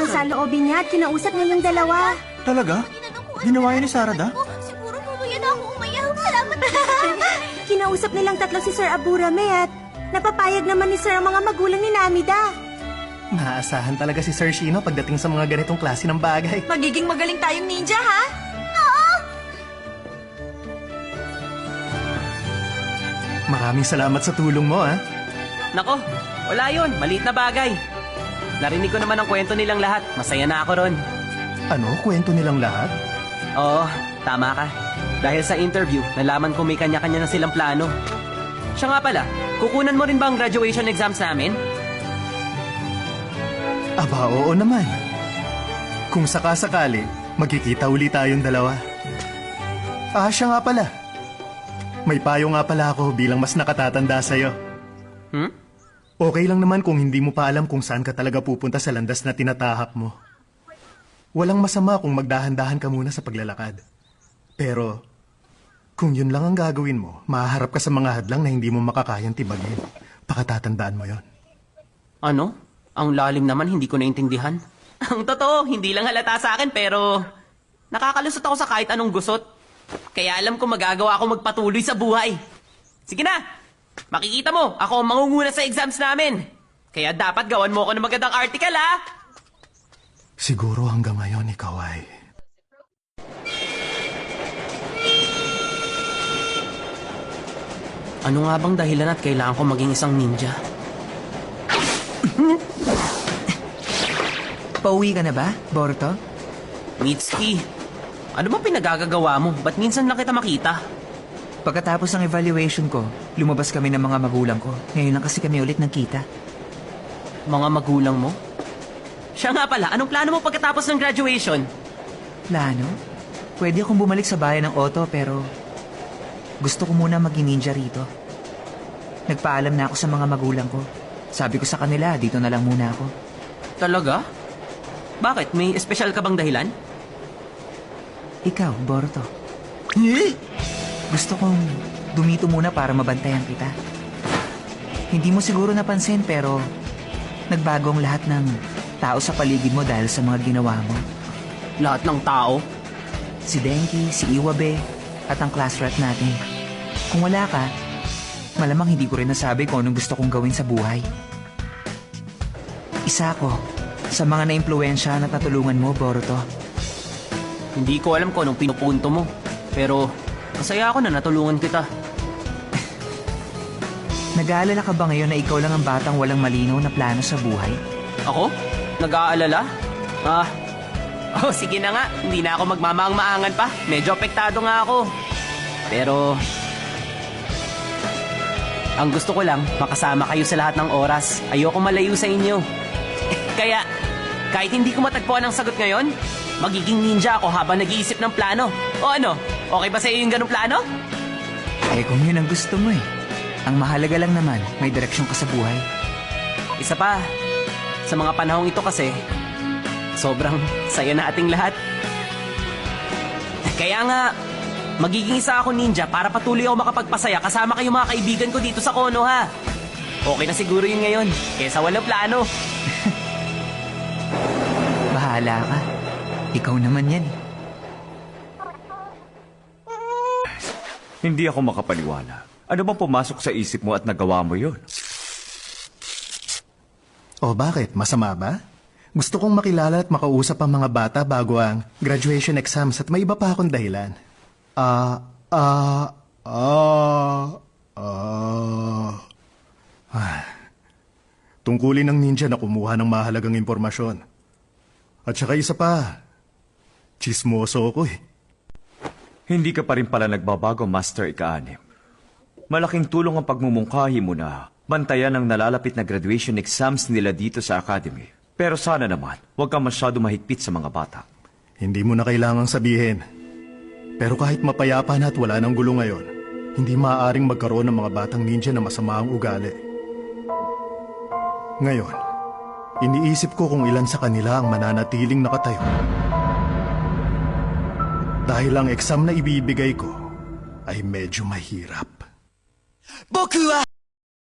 ang saloobin niya at kinausap niya yung dalawa. Talaga? Ginawa yan ni Sarada? Siguro mamaya na ako umayaw. Salamat. Kinausap nilang tatlo si Sir Aburame at napapayag naman ni Sir ang mga magulang ni Namida. Maaasahan talaga si Sir Shino pagdating sa mga ganitong klase ng bagay. Magiging magaling tayong ninja, ha? Maraming salamat sa tulong mo, ha? Nako, wala yun. Maliit na bagay. Narinig ko naman ang kwento nilang lahat. Masaya na ako ron. Ano? Kwento nilang lahat? Oo, tama ka. Dahil sa interview, nalaman ko may kanya-kanya na silang plano. Siya nga pala, kukunan mo rin ba ang graduation exams namin? Aba, oo naman. Kung sakasakali, magkikita uli tayong dalawa. Siya nga pala. May payo nga pala ako bilang mas nakatatanda sa'yo. Okay lang naman kung hindi mo pa alam kung saan ka talaga pupunta sa landas na tinatahak mo. Walang masama kung magdahan-dahan ka muna sa paglalakad. Pero, kung yun lang ang gagawin mo, mahaharap ka sa mga hadlang na hindi mo makakayang tibagin. Pakatatandaan mo yon. Ano? Ang lalim naman, hindi ko naintindihan. Ang totoo, hindi lang halata sa akin pero nakakalusot ako sa kahit anong gusot. Kaya alam ko magagawa ako magpatuloy sa buhay. Sige na! Makikita mo, ako ang mangunguna sa exams namin. Kaya dapat gawan mo ako ng magandang article, ha? Siguro hanggang ngayon ikaw ay... Ano nga bang dahilan at kailangan ko maging isang ninja? Pauwi ka na ba, Boruto? Mitsuki, ano ba pinagagagawa mo? Ba't minsan lang kita makita? Pagkatapos ng evaluation ko, lumabas kami ng mga magulang ko. Ngayon lang kasi kami ulit nagkita. Mga magulang mo? Siya nga pala, anong plano mo pagkatapos ng graduation? Plano? Pwede akong bumalik sa bayan ng Otto pero gusto ko muna maging ninja rito. Nagpaalam na ako sa mga magulang ko. Sabi ko sa kanila, dito na lang muna ako. Talaga? Bakit? May espesyal ka bang dahilan? Ikaw, Boruto. Gusto kong dumito muna para mabantayan kita. Hindi mo siguro napansin pero nagbago ang lahat ng tao sa paligid mo dahil sa mga ginawa mo. Lahat ng tao? Si Denki, si Iwabe, at ang class rep natin. Kung wala ka, malamang hindi ko rin nasabi kung anong gusto kong gawin sa buhay. Isa ako sa mga naimpluwensya na tatulungan mo, Boruto. Hindi ko alam kung anong pinupunto mo. Pero masaya ako na natulungan kita. Nag-aalala ka ba ngayon na ikaw lang ang batang walang malinaw na plano sa buhay? Ako? Nag-aalala? Sige na nga. Hindi na ako magmamaang-maangan pa. Medyo apektado nga ako. Pero ang gusto ko lang, makasama kayo sa lahat ng oras. Ayoko malayo sa inyo. Kaya, kahit hindi ko matagpuan ang sagot ngayon, magiging ninja ako habang nag-iisip ng plano. O ano? Okay ba sa iyo yung ganong plano? Eh kung yun ang gusto mo eh. Ang mahalaga lang naman, may direksyon ka sa buhay. Isa pa, sa mga panahong ito kasi, sobrang saya na ating lahat. Kaya nga, magiging isa ako ninja para patuloy ako makapagpasaya kasama kayo mga kaibigan ko dito sa Kono, ha? Okay na siguro yun ngayon, kesa walang plano. Bahala ka. Ikaw naman yan eh. Hindi ako makapaniwala. Ano bang pumasok sa isip mo at nagawa mo yun? O bakit? Masama ba? Gusto kong makilala at makausap ang mga bata bago ang graduation exams at may iba pa akong dahilan. Tungkulin ng ninja na kumuha ng mahalagang impormasyon. At saka isa pa, chismoso ako eh. Hindi ka pa rin pala nagbabago, Master Ika-anim. Malaking tulong ang pagmumungkahi mo na bantayan ang nalalapit na graduation exams nila dito sa academy. Pero sana naman, huwag kang masyado mahigpit sa mga bata. Hindi mo na kailangang sabihin. Pero kahit mapayapa na at wala ng gulo ngayon, hindi maaaring magkaroon ng mga batang ninja na masama ang ugali. Ngayon, iniisip ko kung ilan sa kanila ang mananatiling nakatayo. Dahil ang exam na ibibigay ko ay medyo mahirap.